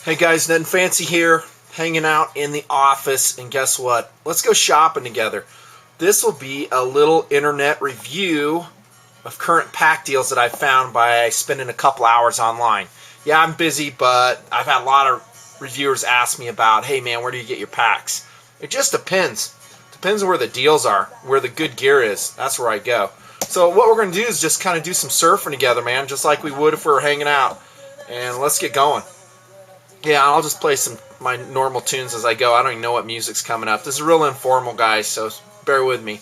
Hey guys, Nutnfancy here, hanging out in the office, and guess what? Let's go shopping together. This will be a little internet review of current pack deals that I found by spending a couple hours online. Yeah, I'm busy, but I've had a lot of reviewers ask me about, hey man, where do you get your packs? It just depends. Depends on where the deals are, where the good gear is. That's where I go. So what we're going to do is just kind of do some surfing together, man, just like we would if we were hanging out. And let's get going. Yeah, I'll just play my normal tunes as I go. I don't even know what music's coming up. This is real informal, guys, so bear with me.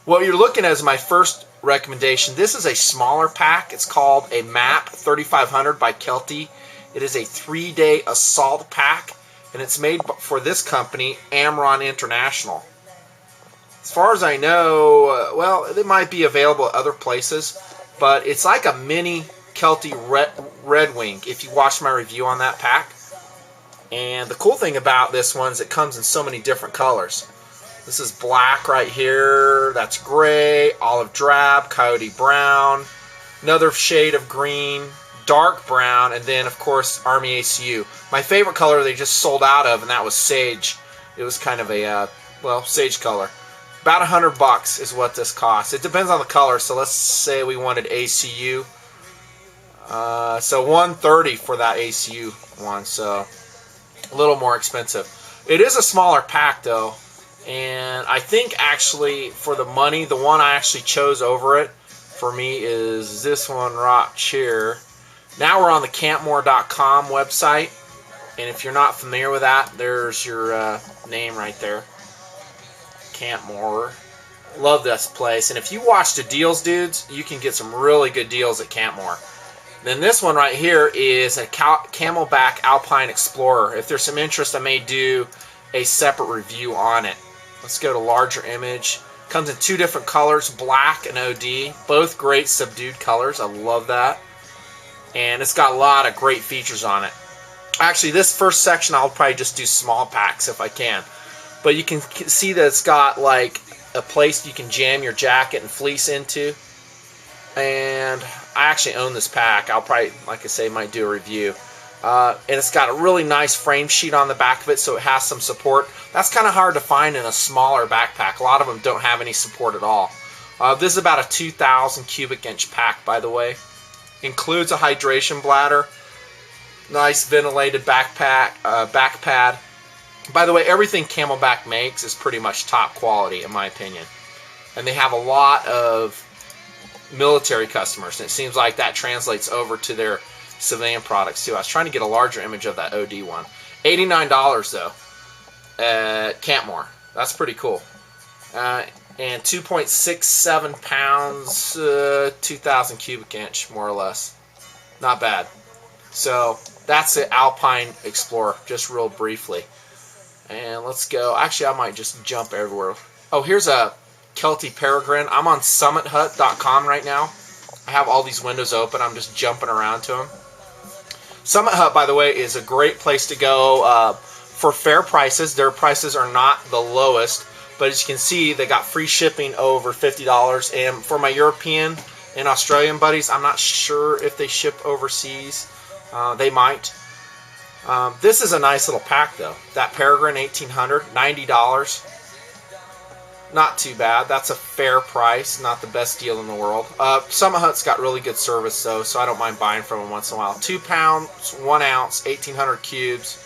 What you're looking at is my first recommendation. This is a smaller pack. It's called a MAP 3500 by Mykelti. It is a 3-day assault pack, and it's made for this company, Amron International. As far as I know, well, it might be available at other places, but it's like a mini Mykelti Redwing if you watch my review on that pack. And the cool thing about this one is it comes in so many different colors. This is black right here, that's gray, olive drab, coyote brown, another shade of green, dark brown, and then of course Army ACU. My favorite color they just sold out of, and that was sage. It was kind of a, sage color. About $100 is what this costs. It depends on the color, so let's say we wanted ACU. So $130 for that ACU one, so a little more expensive. It is a smaller pack though, and I think actually for the money, the one I actually chose over it for me is this one right here. Now we're on the campmore.com website, and if you're not familiar with that, there's your name right there, Campmore. Love this place, and if you watch the deals, dudes, you can get some really good deals at Campmore. Then this one right here is a Camelback Alpine Explorer. If there's some interest, I may do a separate review on it. Let's go to larger image. Comes in two different colors, black and OD. Both great subdued colors. I love that. And it's got a lot of great features on it. Actually, this first section I'll probably just do small packs if I can. But you can see that it's got like a place you can jam your jacket and fleece into. And I actually own this pack. I'll probably, like I say, might do a review. And it's got a really nice frame sheet on the back of it, so it has some support. That's kind of hard to find in a smaller backpack. A lot of them don't have any support at all. This is about a 2,000 cubic inch pack, by the way. Includes a hydration bladder. Nice ventilated back pad. By the way, everything Camelback makes is pretty much top quality, in my opinion. And they have a lot of military customers, and it seems like that translates over to their civilian products too. I was trying to get a larger image of that OD one. $89 though at Campmore. That's pretty cool. And 2.67 pounds, 2,000 cubic inch, more or less. Not bad. So that's the Alpine Explorer, just real briefly. And let's go. Actually, I might just jump everywhere. Oh, here's a Hut Peregrine. I'm on SummitHut.com right now. I have all these windows open. I'm just jumping around to them. Summit Hut, by the way, is a great place to go for fair prices. Their prices are not the lowest, but as you can see, they got free shipping over $50. And for my European and Australian buddies, I'm not sure if they ship overseas. They might. This is a nice little pack, though. That Peregrine 1800, $90. Not too bad. That's a fair price. Not the best deal in the world. Summit Hut's got really good service, though, so I don't mind buying from them once in a while. 2 pounds, 1 ounce, 1,800 cubes.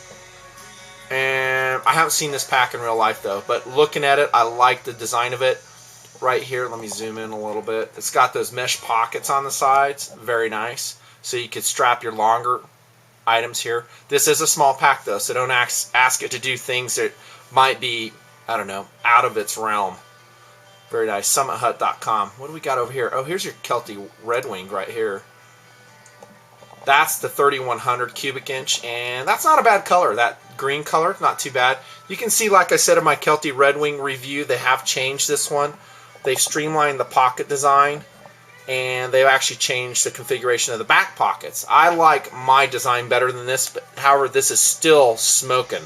And I haven't seen this pack in real life, though. But looking at it, I like the design of it. Right here, let me zoom in a little bit. It's got those mesh pockets on the sides. Very nice. So you could strap your longer items here. This is a small pack, though, so don't ask it to do things that might be, I don't know, out of its realm. Very nice. SummitHut.com. What do we got over here? Oh, here's your Mykelti Redwing right here. That's the 3,100 cubic inch, and that's not a bad color. That green color, not too bad. You can see, like I said in my Mykelti Redwing review, they have changed this one. They've streamlined the pocket design, and they've actually changed the configuration of the back pockets. I like my design better than this, but however, this is still smoking.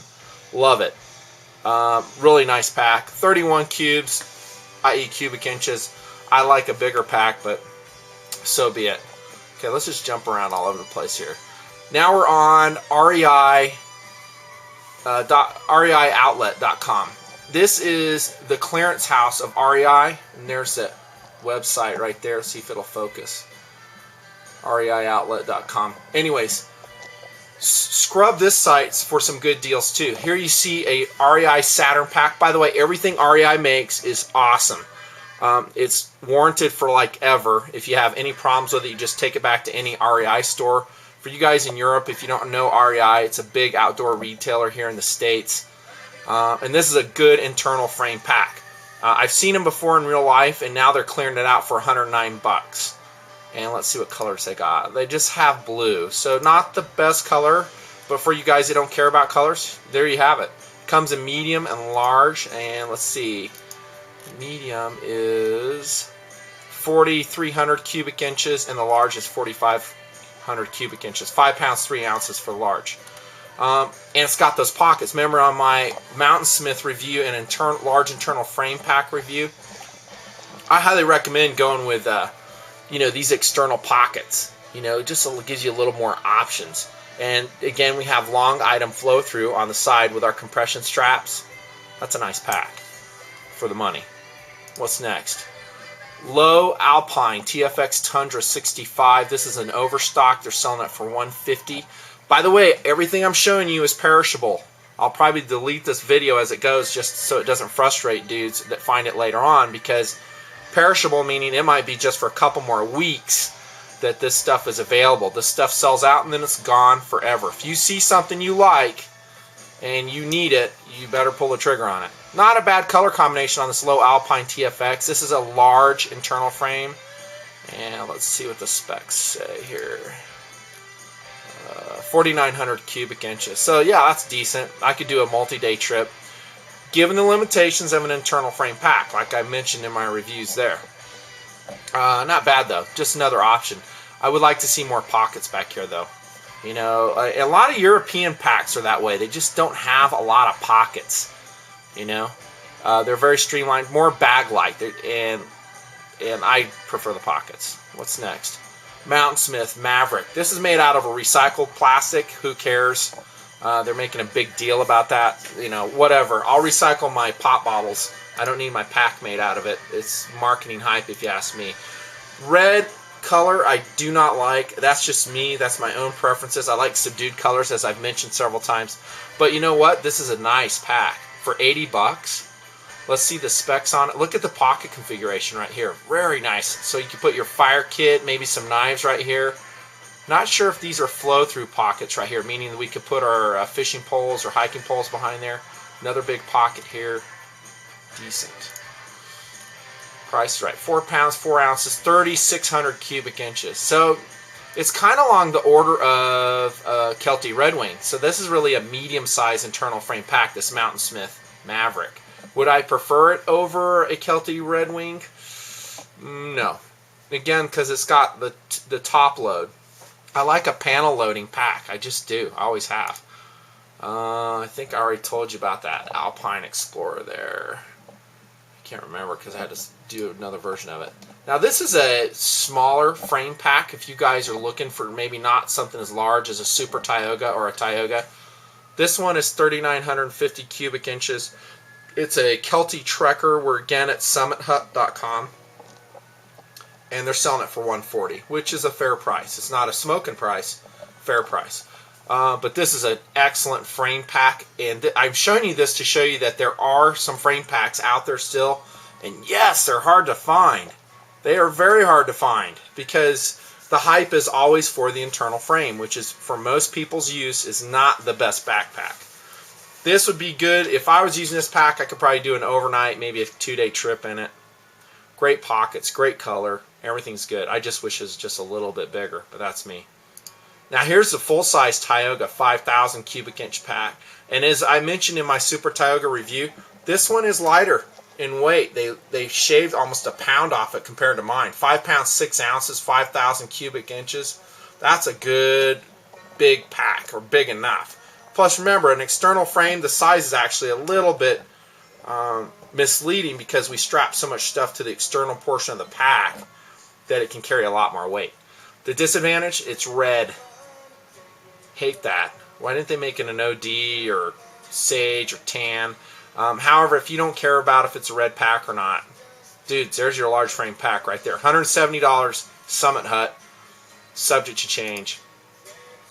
Love it. Really nice pack. 31 cubes, i.e. cubic inches. I like a bigger pack, but so be it. Okay, let's just jump around all over the place here. Now we're on REI REIOutlet.com. This is the clearance house of REI, and there's the website right there. See if it'll focus. REIOutlet.com. Anyways, scrub this site for some good deals too. Here you see a REI Satyr pack. By the way, everything REI makes is awesome. It's warranted for like ever. If you have any problems with it, you just take it back to any REI store. For you guys in Europe, if you don't know REI, it's a big outdoor retailer here in the States. And this is a good internal frame pack. I've seen them before in real life, and now they're clearing it out for 109 bucks. And let's see what colors they got. They just have blue. So not the best color, but for you guys that don't care about colors, there you have it. Comes in medium and large, and let's see. Medium is 4,300 cubic inches, and the large is 4,500 cubic inches. 5 pounds 3 ounces for large. And it's got those pockets. Remember on my Mountainsmith review and large internal frame pack review, I highly recommend going with these external pockets. Just gives you a little more options. And again, we have long item flow through on the side with our compression straps. That's a nice pack for the money. What's next? Lowe Alpine TFX Tundra 65. This is an overstock. They're selling it for $150. By the way, everything I'm showing you is perishable. I'll probably delete this video as it goes just so it doesn't frustrate dudes that find it later on, because perishable meaning it might be just for a couple more weeks that this stuff is available. This stuff sells out and then it's gone forever. If you see something you like and you need it, you better pull the trigger on it. Not a bad color combination on this Lowe Alpine TFX. This is a large internal frame. And let's see what the specs say here. 4,900 cubic inches. So yeah, that's decent. I could do a multi-day trip given the limitations of an internal frame pack, like I mentioned in my reviews there. Not bad though, just another option. I would like to see more pockets back here though. A lot of European packs are that way. They just don't have a lot of pockets. They're very streamlined, more bag-like, and I prefer the pockets. What's next? Mountainsmith Maverick. This is made out of a recycled plastic. Who cares? They're making a big deal about that. Whatever. I'll recycle my pop bottles. I don't need my pack made out of it. It's marketing hype if you ask me. Red color I do not like. That's just me. That's my own preferences. I like subdued colors, as I've mentioned several times. But you know what? This is a nice pack. For 80 bucks. Let's see the specs on it. Look at the pocket configuration right here. Very nice. So you can put your fire kit, maybe some knives right here. Not sure if these are flow-through pockets right here, meaning that we could put our fishing poles or hiking poles behind there. Another big pocket here. Decent. Price is right. 4 pounds, 4 ounces, 3,600 cubic inches. So it's kind of along the order of Mykelti Redwing. So this is really a medium-sized internal frame pack, this Mountainsmith Maverick. Would I prefer it over a Mykelti Redwing? No. Again, because it's got the top load. I like a panel loading pack. I just do. I always have. I think I already told you about that Alpine Explorer there. I can't remember because I had to do another version of it. Now this is a smaller frame pack if you guys are looking for maybe not something as large as a Super Tioga or a Tioga. This one is 3,950 cubic inches. It's a Mykelti Trekker. We're again at summithut.com. And they're selling it for $140, which is a fair price. It's not a smoking price, fair price. But this is an excellent frame pack. And I'm showing you this to show you that there are some frame packs out there still. And yes, they're hard to find. They are very hard to find because the hype is always for the internal frame, which is for most people's use is not the best backpack. This would be good. If I was using this pack, I could probably do an overnight, maybe a 2-day trip in it. Great pockets, great color. Everything's good. I just wish it was just a little bit bigger, but that's me. Now here's the full-size Tioga 5,000 cubic inch pack. And as I mentioned in my Super Tioga review, this one is lighter in weight. They shaved almost a pound off it compared to mine. 5 pounds 6 ounces, 5,000 cubic inches. That's a good big pack, or big enough. Plus remember, an external frame, the size is actually a little bit misleading because we strap so much stuff to the external portion of the pack that it can carry a lot more weight. The disadvantage, it's red. Hate that. Why didn't they make it an OD or sage or tan. However, if you don't care about if it's a red pack or not, dudes, there's your large frame pack right there. $170, Summit Hut, subject to change.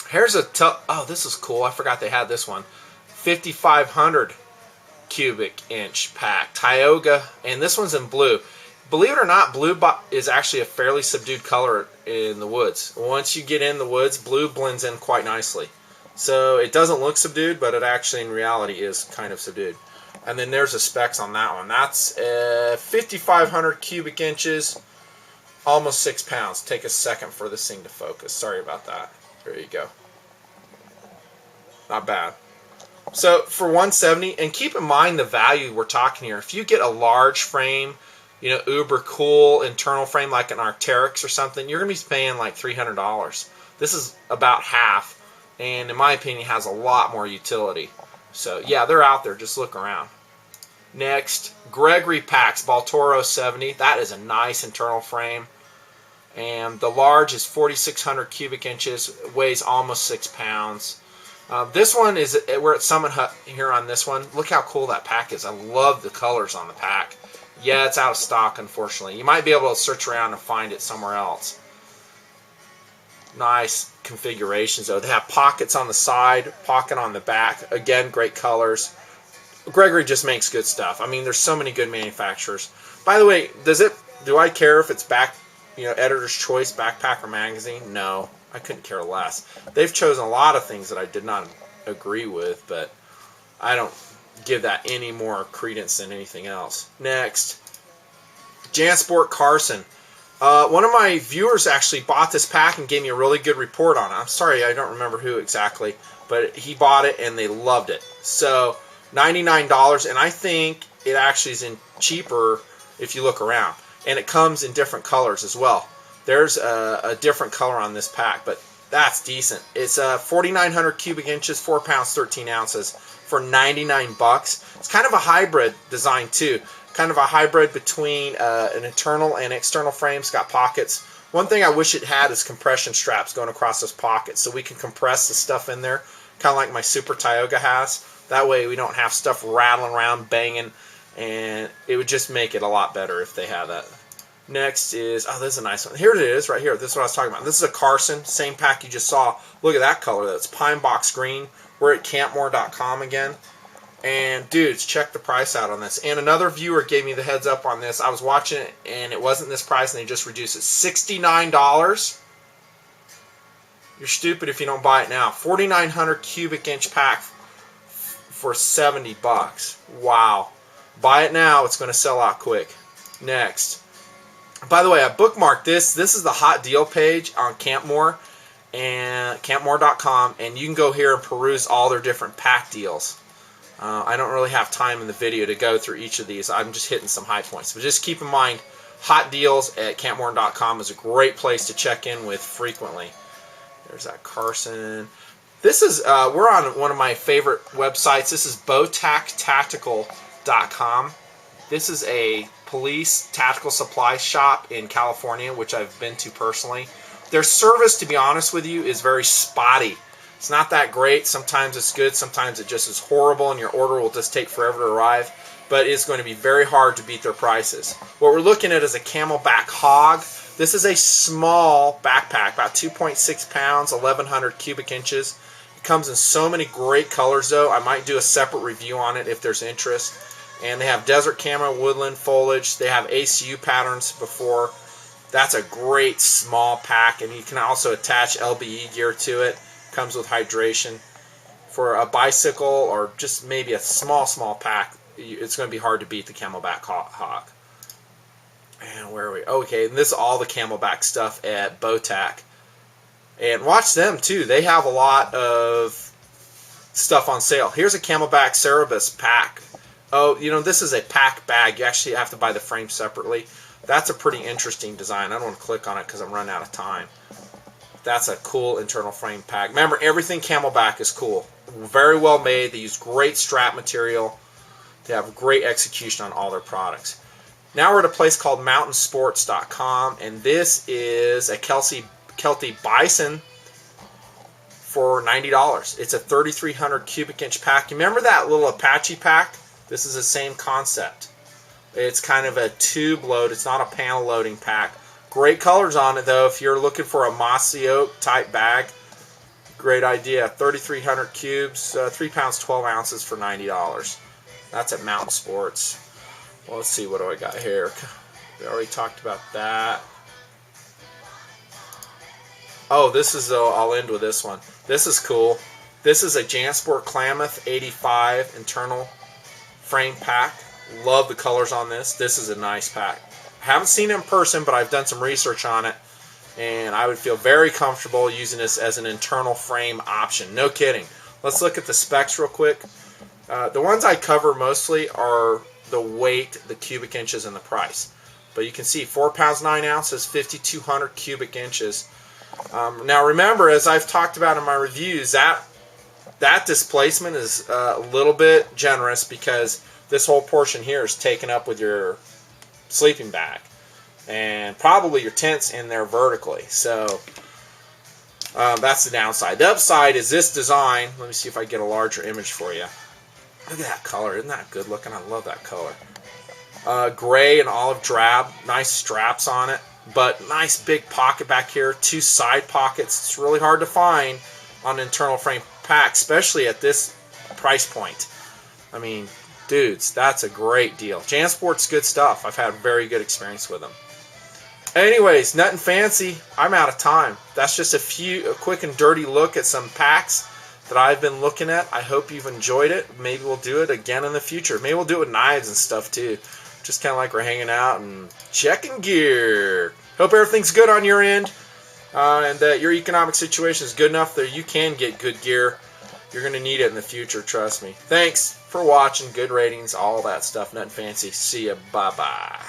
Here's oh, this is cool. I forgot they had this one. 5,500 cubic inch pack, Tioga, and this one's in blue. Believe it or not, blue is actually a fairly subdued color in the woods. Once you get in the woods, blue blends in quite nicely. So it doesn't look subdued, but it actually in reality is kind of subdued. And then there's the specs on that one. That's 5,500 cubic inches, almost 6 pounds. Take a second for this thing to focus. Sorry about that. There you go. Not bad. So for $170, and keep in mind the value we're talking here. If you get a large frame, you know, uber cool internal frame like an Arc'teryx or something, you're going to be paying like $300. This is about half, and in my opinion has a lot more utility. So yeah, they're out there. Just look around. Next, Gregory packs, Baltoro 70. That is a nice internal frame. And the large is 4,600 cubic inches, weighs almost 6 pounds. This one is, we're at Summit Hut here on this one. Look how cool that pack is. I love the colors on the pack. Yeah, it's out of stock, unfortunately. You might be able to search around and find it somewhere else. Nice configurations, though. They have pockets on the side, pocket on the back. Again, great colors. Gregory just makes good stuff. I mean, there's so many good manufacturers. By the way, do I care if it's Editor's Choice Backpacker Magazine? No, I couldn't care less. They've chosen a lot of things that I did not agree with, but I don't give that any more credence than anything else. Next, JanSport Carson. One of my viewers actually bought this pack and gave me a really good report on it. I'm sorry, I don't remember who exactly, but he bought it and they loved it. So $99, and I think it actually is cheaper if you look around. And it comes in different colors as well. There's a different color on this pack, but that's decent. It's 4,900 cubic inches, 4 pounds, 13 ounces for $99. It's kind of a hybrid design too. Kind of a hybrid between an internal and external frame. It's got pockets. One thing I wish it had is compression straps going across those pockets so we can compress the stuff in there, kind of like my Super Tioga has. That way we don't have stuff rattling around, banging, and it would just make it a lot better if they had that. Next is, oh, this is a nice one. Here it is, right here. This is what I was talking about. This is a Carson, same pack you just saw. Look at that color. That's pine box green. We're at campmore.com again. And dudes, check the price out on this. And another viewer gave me the heads up on this. I was watching it, and it wasn't this price, and they just reduced it. $69. You're stupid if you don't buy it now. 4,900 cubic inch pack for $70. Wow. Buy it now. It's going to sell out quick. Next. By the way, I bookmarked this. This is the hot deal page on Campmore and campmore.com, and you can go here and peruse all their different pack deals. I don't really have time in the video to go through each of these. I'm just hitting some high points. But just keep in mind, hot deals at campmore.com is a great place to check in with frequently. There's that Carson. This is, we're on one of my favorite websites. This is bowtactactical.com. This is a police tactical supply shop in California, which I've been to personally. Their service, to be honest with you, is very spotty. It's not that great. Sometimes it's good. Sometimes it just is horrible, and your order will just take forever to arrive. But it's going to be very hard to beat their prices. What we're looking at is a Camelback Hog. This is a small backpack, about 2.6 pounds, 1,100 cubic inches. It comes in so many great colors, though. I might do a separate review on it if there's interest. And they have desert camo, woodland, foliage. They have ACU patterns before. That's a great small pack, and you can also attach LBE gear to it. Comes with hydration. For a bicycle or just maybe a small pack, it's going to be hard to beat the Camelback Hawk. And where are we? Okay, and this is all the Camelback stuff at Bowtac. And watch them too. They have a lot of stuff on sale. Here's a Camelback Cerebus pack. Oh, you know, this is a pack bag. You actually have to buy the frame separately. That's a pretty interesting design. I don't want to click on it because I'm running out of time. That's a cool internal frame pack. Remember, everything Camelback is cool. Very well made. They use great strap material. They have great execution on all their products. Now we're at a place called mountainsports.com, and this is a Mykelti Bison for $90. It's a 3,300 cubic inch pack. You remember that little Apache pack? This is the same concept. It's kind of a tube load. It's not a panel loading pack. Great colors on it though. If you're looking for a mossy oak type bag, great idea. 3,300 cubes, 3 pounds 12 ounces for $90. That's at Mountain Sports. Well, let's see, what do I got here? We already talked about that. Oh, this is, I'll end with this one. This is cool. This is a JanSport Klamath 85 internal frame pack. Love the colors on this. This is a nice pack. I haven't seen it in person, but I've done some research on it, and I would feel very comfortable using this as an internal frame option. No kidding. Let's look at the specs real quick. The ones I cover mostly are the weight, the cubic inches, and the price. But you can see 4 pounds 9 ounces, 5,200 cubic inches. Now remember, as I've talked about in my reviews, that displacement is a little bit generous because this whole portion here is taken up with your sleeping bag, and probably your tent's in there vertically. So that's the downside. The upside is this design. Let me see if I get a larger image for you. Look at that color. Isn't that good looking? I love that color. Gray and olive drab. Nice straps on it, but nice big pocket back here. 2 side pockets. It's really hard to find on an internal frame pack, especially at this price point. I mean, dudes, that's a great deal. JanSport's good stuff. I've had very good experience with them. Anyways, Nutnfancy, I'm out of time. That's just a quick and dirty look at some packs that I've been looking at. I hope you've enjoyed it. Maybe we'll do it again in the future. Maybe we'll do it with knives and stuff too. Just kind of like we're hanging out and checking gear. Hope everything's good on your end, and that your economic situation is good enough that you can get good gear. You're going to need it in the future, trust me. Thanks for watching. Good ratings, all that stuff. Nutnfancy. See ya. Bye-bye.